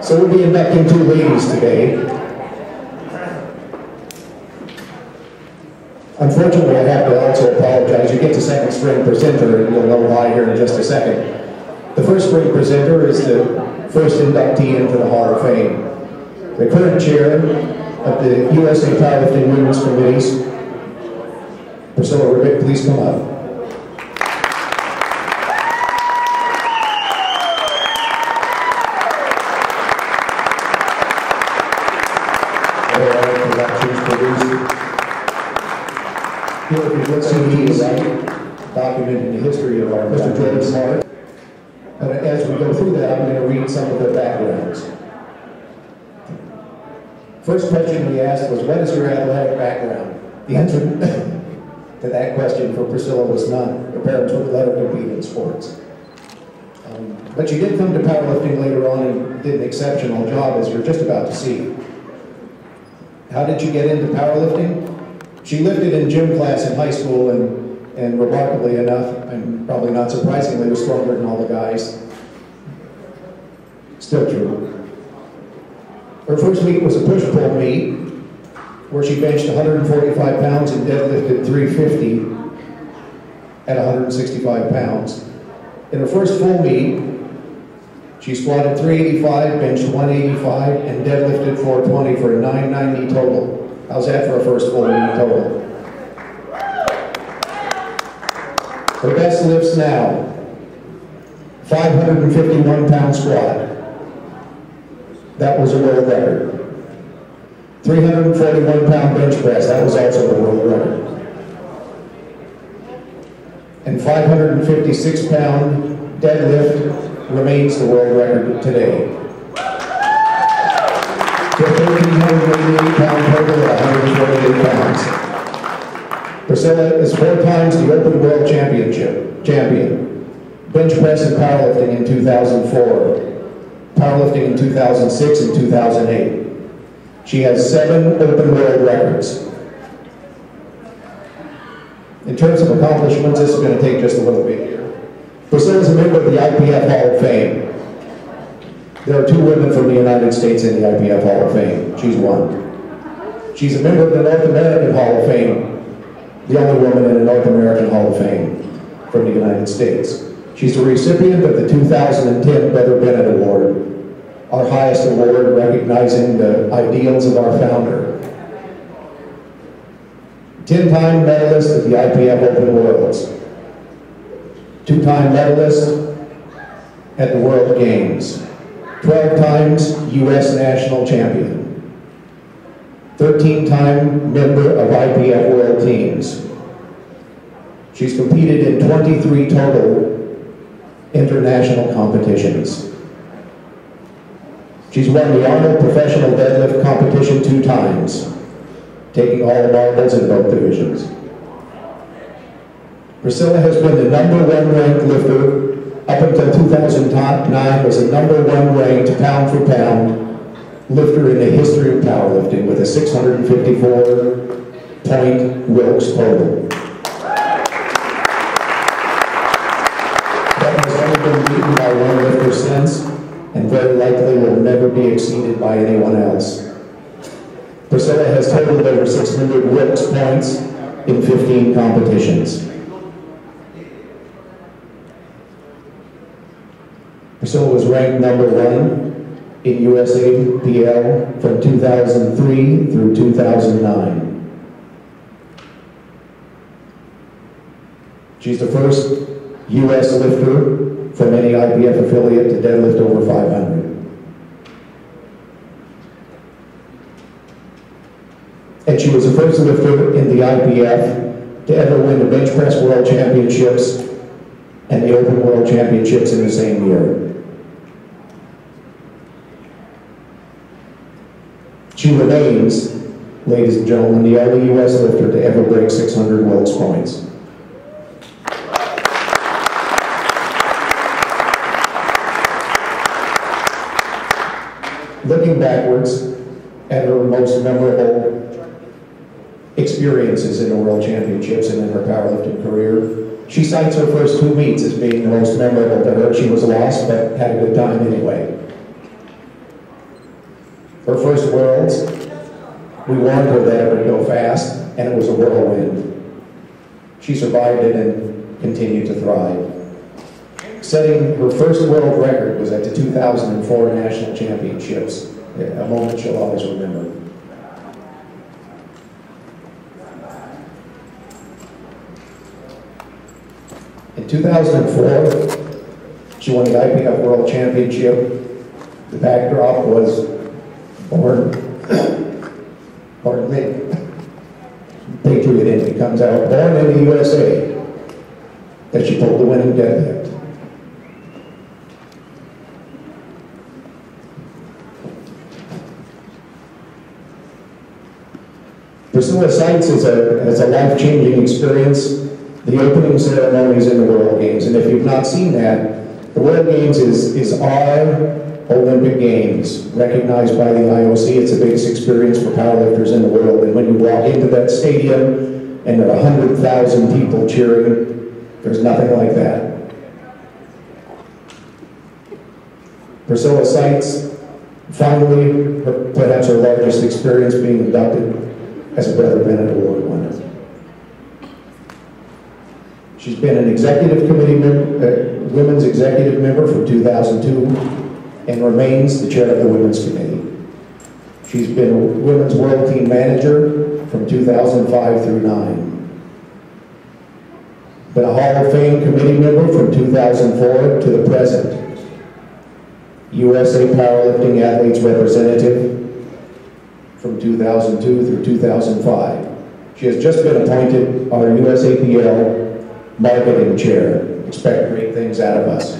So we'll be inducting two ladies today. Unfortunately, I have to also apologize. You get to second string presenter, and you'll know why here in just a second. The first string presenter is the first inductee into the Hall of Fame. The current chair of the USA Powerlifting Women's Committees, Priscilla Ribic, please come up. Here, if you look at these, documenting the history of our Mr. Jordan Mark. But as we go through that, I'm going to read some of their backgrounds. First question we asked was, what is your athletic background? The answer to that question for Priscilla was none. Her parents wouldn't let her compete in sports. But she did come to powerlifting later on and did an exceptional job, as you're just about to see. How did she get into powerlifting? She lifted in gym class in high school and remarkably enough, and probably not surprisingly, was stronger than all the guys. Still true. Her first meet was a push-pull meet where she benched 145 pounds and deadlifted 350 at 165 pounds. In her first full meet, she squatted 385, benched 185, and deadlifted 420 for a 990 total. How's that for a first full meet total? Her best lifts now, 551 pound squat. That was a world record. 341 pound bench press, that was also a world record. And 556 pound deadlift remains the world record today. The 1,388 pound total at 148 pounds. Priscilla is 4 times the Open World champion. Bench press and powerlifting in 2004. Powerlifting in 2006 and 2008. She has 7 Open World records. In terms of accomplishments, this is going to take just a little bit here. Priscilla is a member of the IPF Hall of Fame. There are 2 women from the United States in the IPF Hall of Fame. She's one. She's a member of the North American Hall of Fame, the only woman in the North American Hall of Fame from the United States. She's a recipient of the 2010 Brother Bennett Award, our highest award recognizing the ideals of our founder. 10-time medalist at the IPF Open Worlds. 2-time medalist at the World Games. 12 times U.S. national champion. 13-time member of IPF World Teams. She's competed in 23 total international competitions. She's won the Arnold Professional Deadlift Competition 2 times, taking all the marbles in both divisions. Priscilla has been the #1 ranked lifter up until 2009, was a #1 ranked pound for pound lifter in the history of powerlifting with a 654-point Wilks total. That has only been beaten by 1 lifter since, and very likely will never be exceeded by anyone else. Priscilla has totaled over 600 Wilks points in 15 competitions. Priscilla was ranked #1 in USAPL from 2003 through 2009. She's the first U.S. lifter from any IPF affiliate to deadlift over 500. And she was the first lifter in the IPF to ever win the Bench Press World Championships and the Open World Championships in the same year. She remains, ladies and gentlemen, the only U.S. lifter to ever break 600 Wilks points. Looking backwards at her most memorable experiences in the World Championships and in her powerlifting career, she cites her first 2 meets as being the most memorable to her. She was lost, but had a good time anyway. Her first Worlds, we warned her that it would go fast, and it was a whirlwind. She survived it and continued to thrive. Setting her first world record was at the 2004 National Championships, a moment she'll always remember. In 2004, she won the IPF World Championship. The backdrop was pardon me, Patriot Indy comes out, born in the USA, as she pulled the winning deadlift. Priscilla cites as a life-changing experience the opening ceremonies in the World Games. And if you've not seen that, the World Games is our Olympic Games, recognized by the IOC. It's the biggest experience for powerlifters in the world. And when you walk into that stadium and there are 100,000 people cheering, there's nothing like that. Priscilla cites, finally, perhaps her largest experience being inducted as a Brother Bennett Award winner. She's been an executive committee member, women's executive member from 2002, and remains the chair of the Women's Committee. She's been a Women's World Team Manager from 2005 through 9. Been a Hall of Fame committee member from 2004 to the present. USA Powerlifting Athletes Representative from 2002 through 2005. She has just been appointed our USAPL Marketing Chair. Expect great things out of us.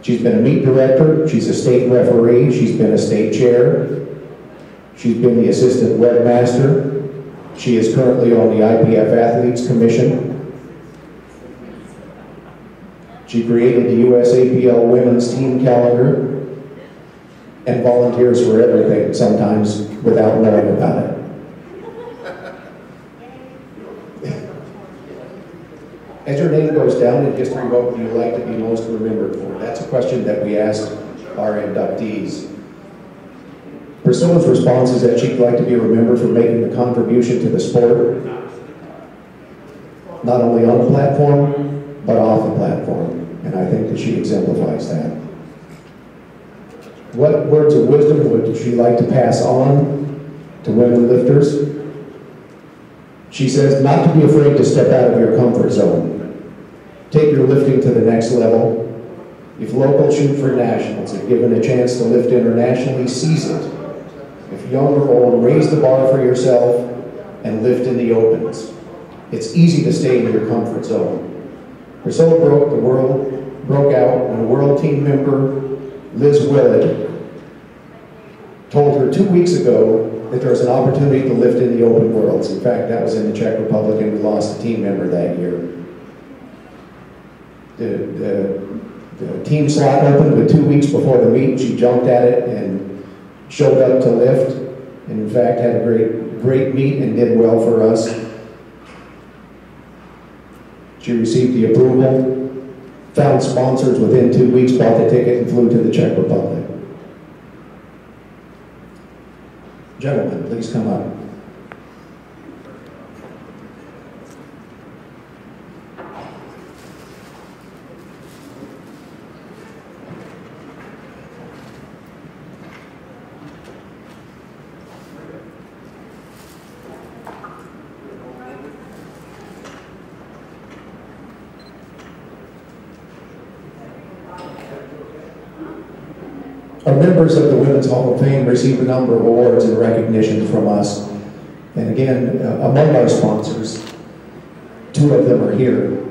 She's been a meet director, she's a state referee, she's been a state chair, she's been the assistant webmaster, she is currently on the IPF Athletes Commission. She created the USAPL Women's Team Calendar and volunteers for everything, sometimes without knowing about it. As your name goes down in history, what would you like to be most remembered for? That's a question that we asked our inductees. Priscilla's response is that she'd like to be remembered for making a contribution to the sport, not only on the platform, but off the platform. And I think that she exemplifies that. What words of wisdom would she like to pass on to women lifters? She says not to be afraid to step out of your comfort zone. Take your lifting to the next level. If local shoot for nationals, if given a chance to lift internationally, seize it. If young or old, raise the bar for yourself and lift in the opens. It's easy to stay in your comfort zone. Priscilla broke out when a world team member, Liz Willett, told her 2 weeks ago that there was an opportunity to lift in the open worlds. In fact, that was in the Czech Republic, and we lost a team member that year. The team slot opened, but 2 weeks before the meet, she jumped at it and showed up to lift, and in fact had a great meet and did well for us. She received the approval, found sponsors within 2 weeks, bought the ticket, and flew to the Czech Republic. Gentlemen, please come up. Our members of the Women's Hall of Fame received a number of awards and recognitions from us. And again, among our sponsors, 2 of them are here.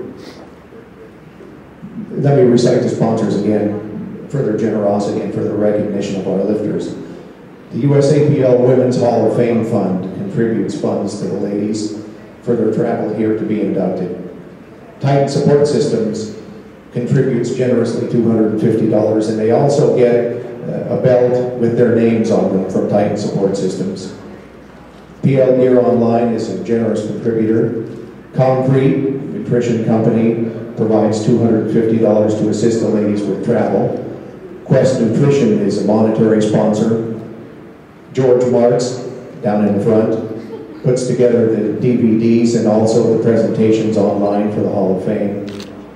Let me recite the sponsors again for their generosity and for the recognition of our lifters. The USAPL Women's Hall of Fame Fund contributes funds to the ladies for their travel here to be inducted. Titan Support Systems contributes generously $250, and they also get a belt with their names on them from Titan Support Systems. PL Gear Online is a generous contributor. Concrete Nutrition Company provides $250 to assist the ladies with travel. Quest Nutrition is a monetary sponsor. George Marks, down in the front, puts together the DVDs and also the presentations online for the Hall of Fame.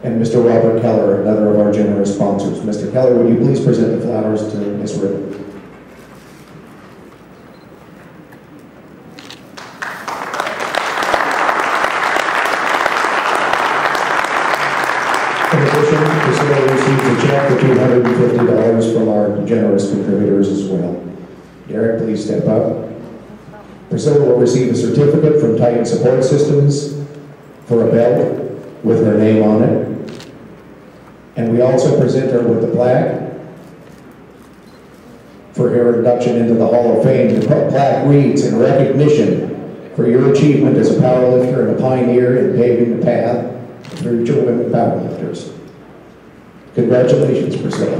And Mr. Robert Keller, another of our generous sponsors. Mr. Keller, would you please present the flowers to Ms. Ribic? In addition, Priscilla receives a check for $250 from our generous contributors as well. Derek, please step up. Priscilla will receive a certificate from Titan Support Systems for a belt with her name on it. And we also present her with the plaque for her induction into the Hall of Fame. The plaque reads, "In recognition for your achievement as a powerlifter and a pioneer in paving the path for future women powerlifters." Congratulations, Priscilla.